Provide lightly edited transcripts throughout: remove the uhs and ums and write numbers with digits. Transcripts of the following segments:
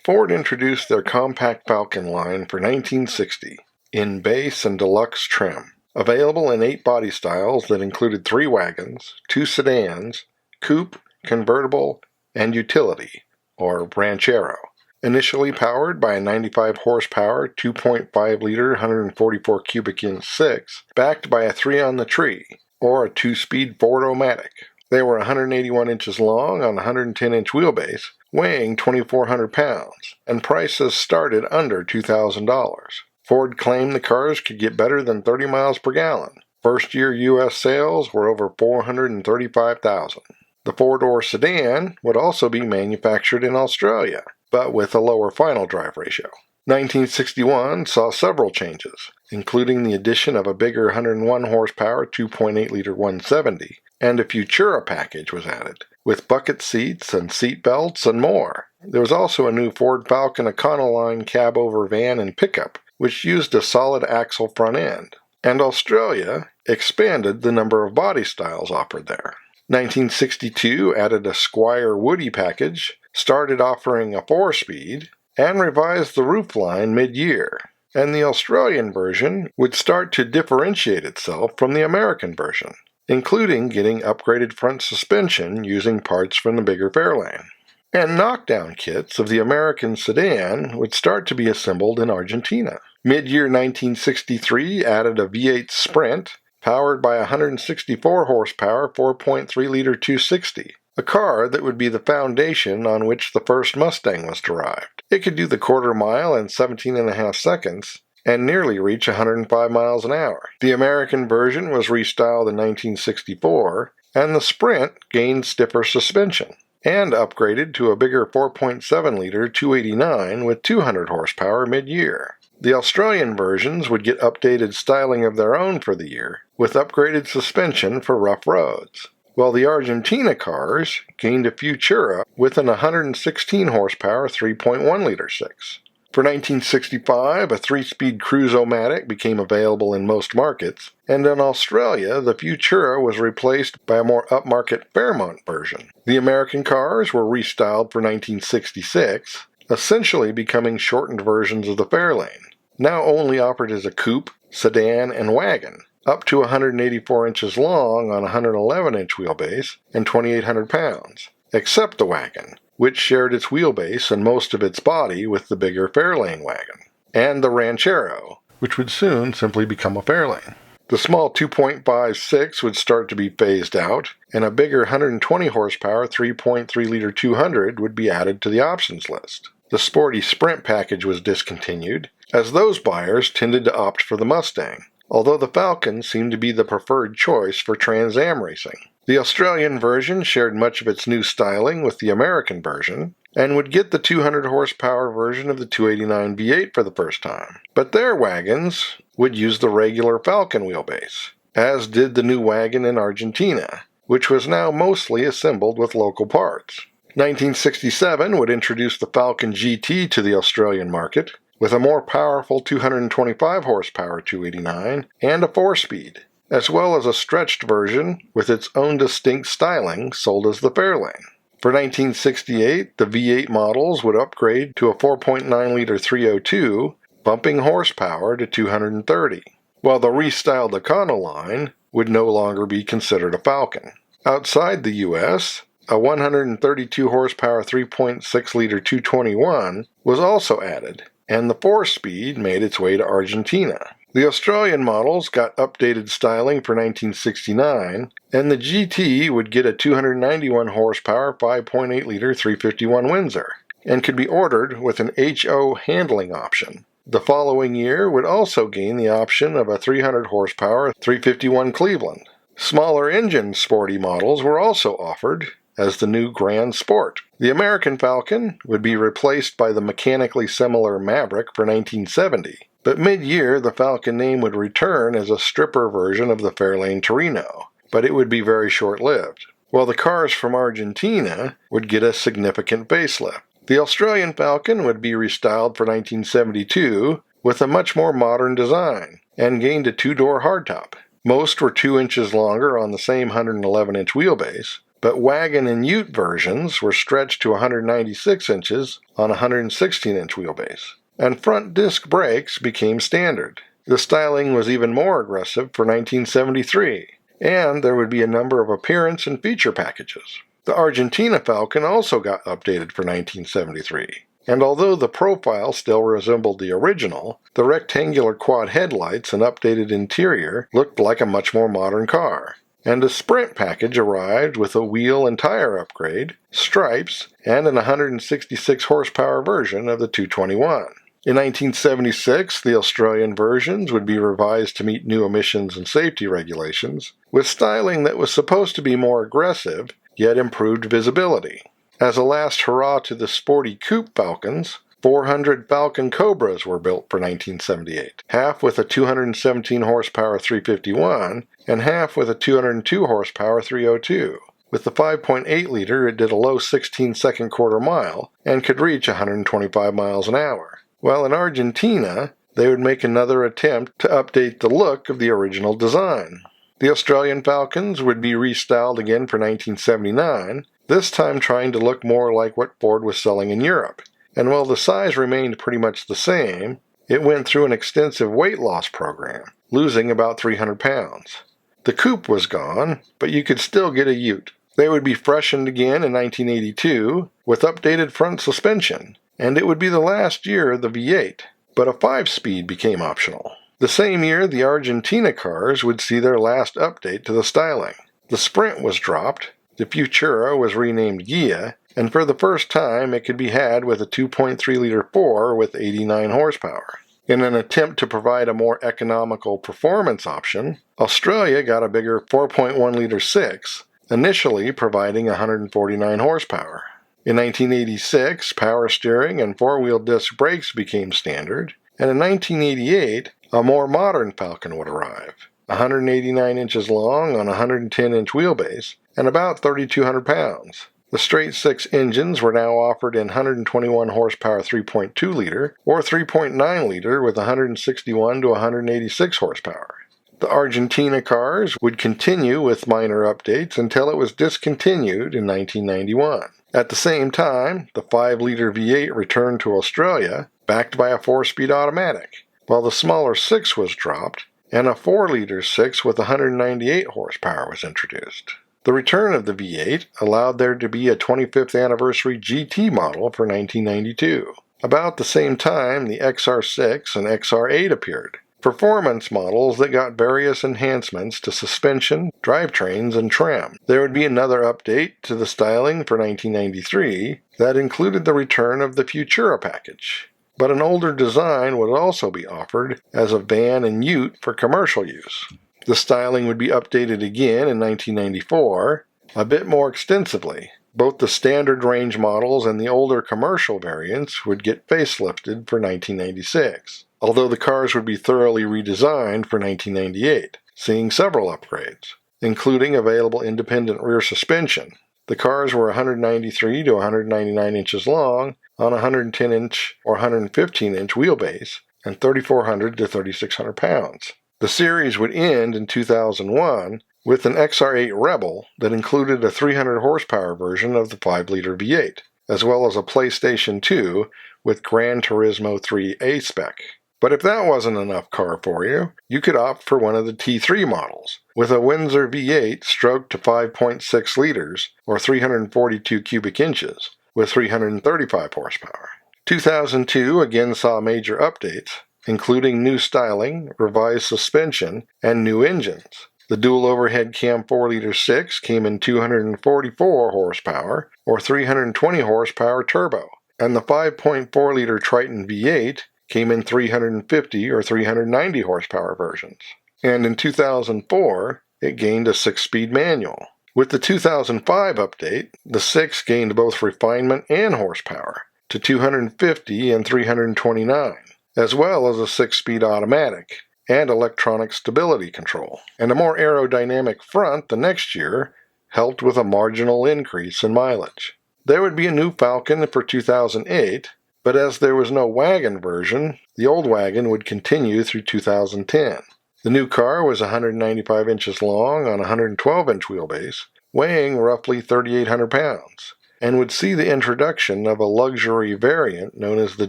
Ford introduced their compact Falcon line for 1960 in base and deluxe trim, available in 8 body styles that included 3 wagons, 2 sedans, coupe, convertible, and utility, or ranchero. Initially powered by a 95 horsepower, 2.5-liter, 144 cubic inch 6, backed by a 3-on-the-tree, or a 2-speed Ford-O-Matic. They were 181 inches long on a 110-inch wheelbase, weighing 2,400 pounds, and prices started under $2,000. Ford claimed the cars could get better than 30 miles per gallon. First-year U.S. sales were over 435,000. The 4-door sedan would also be manufactured in Australia, but with a lower final drive ratio. 1961 saw several changes, including the addition of a bigger 101 horsepower 2.8-liter 170, and a Futura package was added, with bucket seats and seat belts and more. There was also a new Ford Falcon Econoline cab-over van and pickup, which used a solid axle front end, and Australia expanded the number of body styles offered there. 1962 added a Squire Woody package, started offering a 4-speed, and revised the roofline mid-year, and the Australian version would start to differentiate itself from the American version, including getting upgraded front suspension using parts from the bigger Fairlane. And knockdown kits of the American sedan would start to be assembled in Argentina. Mid-year 1963 added a V8 Sprint, powered by a 164 horsepower 4.3-liter 260, a car that would be the foundation on which the first Mustang was derived. It could do the quarter mile in 17.5 seconds, and nearly reach 105 miles an hour. The American version was restyled in 1964, and the Sprint gained stiffer suspension, and upgraded to a bigger 4.7-liter 289 with 200 horsepower mid-year. The Australian versions would get updated styling of their own for the year, with upgraded suspension for rough roads, while the Argentina cars gained a Futura with an 116 horsepower 3.1-liter 6. For 1965, a 3-speed Cruise-O-Matic became available in most markets, and in Australia, the Futura was replaced by a more upmarket Fairmont version. The American cars were restyled for 1966, essentially becoming shortened versions of the Fairlane, now only offered as a coupe, sedan, and wagon, up to 184 inches long on a 111-inch wheelbase and 2,800 pounds, except the wagon, which shared its wheelbase and most of its body with the bigger Fairlane wagon, and the Ranchero, which would soon simply become a Fairlane. The small 2.56 would start to be phased out, and a bigger 120 horsepower 3.3-liter 200 would be added to the options list. The sporty Sprint package was discontinued, as those buyers tended to opt for the Mustang, although the Falcon seemed to be the preferred choice for Trans Am racing. The Australian version shared much of its new styling with the American version, and would get the 200 horsepower version of the 289 V8 for the first time. But their wagons would use the regular Falcon wheelbase, as did the new wagon in Argentina, which was now mostly assembled with local parts. 1967 would introduce the Falcon GT to the Australian market, with a more powerful 225 horsepower 289 and a 4-speed, as well as a stretched version with its own distinct styling sold as the Fairlane. For 1968, the V8 models would upgrade to a 4.9-liter 302, bumping horsepower to 230, while the restyled Econoline would no longer be considered a Falcon. Outside the U.S., a 132 horsepower 3.6-liter 221 was also added, and the 4-speed made its way to Argentina. The Australian models got updated styling for 1969, and the GT would get a 291 horsepower 5.8-liter 351 Windsor, and could be ordered with an HO handling option. The following year would also gain the option of a 300 horsepower 351 Cleveland. Smaller engine sporty models were also offered as the new Grand Sport. The American Falcon would be replaced by the mechanically similar Maverick for 1970, but mid-year the Falcon name would return as a stripper version of the Fairlane Torino, but it would be very short-lived, while the cars from Argentina would get a significant facelift. The Australian Falcon would be restyled for 1972 with a much more modern design, and gained a 2-door hardtop. Most were 2 inches longer on the same 111-inch wheelbase, but wagon and ute versions were stretched to 196 inches on a 116-inch wheelbase, and front disc brakes became standard. The styling was even more aggressive for 1973, and there would be a number of appearance and feature packages. The Argentina Falcon also got updated for 1973, and although the profile still resembled the original, the rectangular quad headlights and updated interior looked like a much more modern car. And a Sprint package arrived with a wheel and tire upgrade, stripes, and an 166 horsepower version of the 221. In 1976, the Australian versions would be revised to meet new emissions and safety regulations, with styling that was supposed to be more aggressive, yet improved visibility. As a last hurrah to the sporty coupe Falcons, 400 Falcon Cobras were built for 1978, half with a 217 horsepower 351 and half with a 202 horsepower 302. With the 5.8 liter, it did a low 16-second quarter mile and could reach 125 miles an hour. While in Argentina, they would make another attempt to update the look of the original design. The Australian Falcons would be restyled again for 1979, this time trying to look more like what Ford was selling in Europe. And while the size remained pretty much the same, it went through an extensive weight loss program, losing about 300 pounds. The coupe was gone, but you could still get a ute. They would be freshened again in 1982 with updated front suspension, and it would be the last year of the V8, but a 5-speed became optional. The same year, the Argentina cars would see their last update to the styling. The Sprint was dropped, the Futura was renamed Ghia, and for the first time it could be had with a 2.3-liter 4 with 89 horsepower. In an attempt to provide a more economical performance option, Australia got a bigger 4.1-liter 6, initially providing 149 horsepower. In 1986, power steering and four-wheel disc brakes became standard, and in 1988, a more modern Falcon would arrive, 189 inches long on a 110-inch wheelbase and about 3,200 pounds. The straight-six engines were now offered in 121 horsepower 3.2-liter or 3.9-liter with 161 to 186 horsepower. The Argentina cars would continue with minor updates until it was discontinued in 1991. At the same time, the 5-liter V8 returned to Australia, backed by a 4-speed automatic, while the smaller 6 was dropped, and a 4-liter 6 with 198 horsepower was introduced. The return of the V8 allowed there to be a 25th anniversary GT model for 1992. About the same time, the XR6 and XR8 appeared, performance models that got various enhancements to suspension, drivetrains, and trim. There would be another update to the styling for 1993 that included the return of the Futura package, but an older design would also be offered as a van and ute for commercial use. The styling would be updated again in 1994, a bit more extensively. Both the standard range models and the older commercial variants would get facelifted for 1996, although the cars would be thoroughly redesigned for 1998, seeing several upgrades, including available independent rear suspension. The cars were 193 to 199 inches long on a 110-inch or 115-inch wheelbase and 3,400 to 3,600 pounds. The series would end in 2001 with an XR8 Rebel that included a 300 horsepower version of the 5-liter V8, as well as a PlayStation 2 with Gran Turismo 3 A-Spec. But if that wasn't enough car for you, you could opt for one of the T3 models, with a Windsor V8 stroked to 5.6 liters, or 342 cubic inches, with 335 horsepower. 2002 again saw major updates, including new styling, revised suspension, and new engines. The dual overhead cam 4-liter 6 came in 244 horsepower, or 320 horsepower turbo, and the 5.4-liter Triton V8 came in 350 or 390 horsepower versions. And in 2004, it gained a 6-speed manual. With the 2005 update, the 6 gained both refinement and horsepower to 250 and 329, as well as a 6-speed automatic and electronic stability control. And a more aerodynamic front the next year helped with a marginal increase in mileage. There would be a new Falcon for 2008, but as there was no wagon version, the old wagon would continue through 2010. The new car was 195 inches long on a 112-inch wheelbase, weighing roughly 3,800 pounds, and would see the introduction of a luxury variant known as the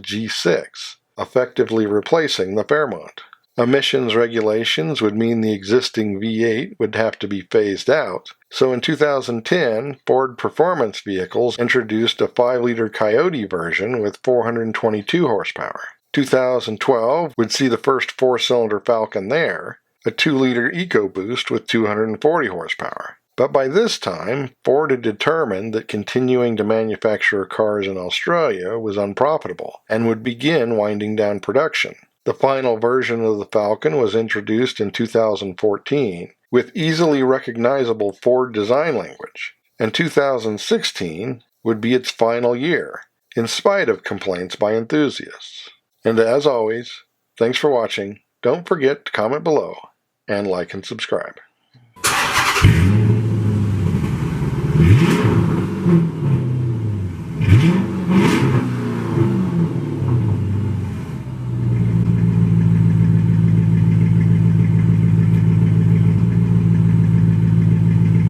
G6, effectively replacing the Fairmont. Emissions regulations would mean the existing V8 would have to be phased out, so in 2010, Ford Performance Vehicles introduced a 5-liter Coyote version with 422 horsepower. 2012 would see the first 4-cylinder Falcon there, a 2-liter EcoBoost with 240 horsepower. But by this time, Ford had determined that continuing to manufacture cars in Australia was unprofitable and would begin winding down production. The final version of the Falcon was introduced in 2014 with easily recognizable Ford design language, and 2016 would be its final year, in spite of complaints by enthusiasts. And as always, thanks for watching. Don't forget to comment below and like and subscribe.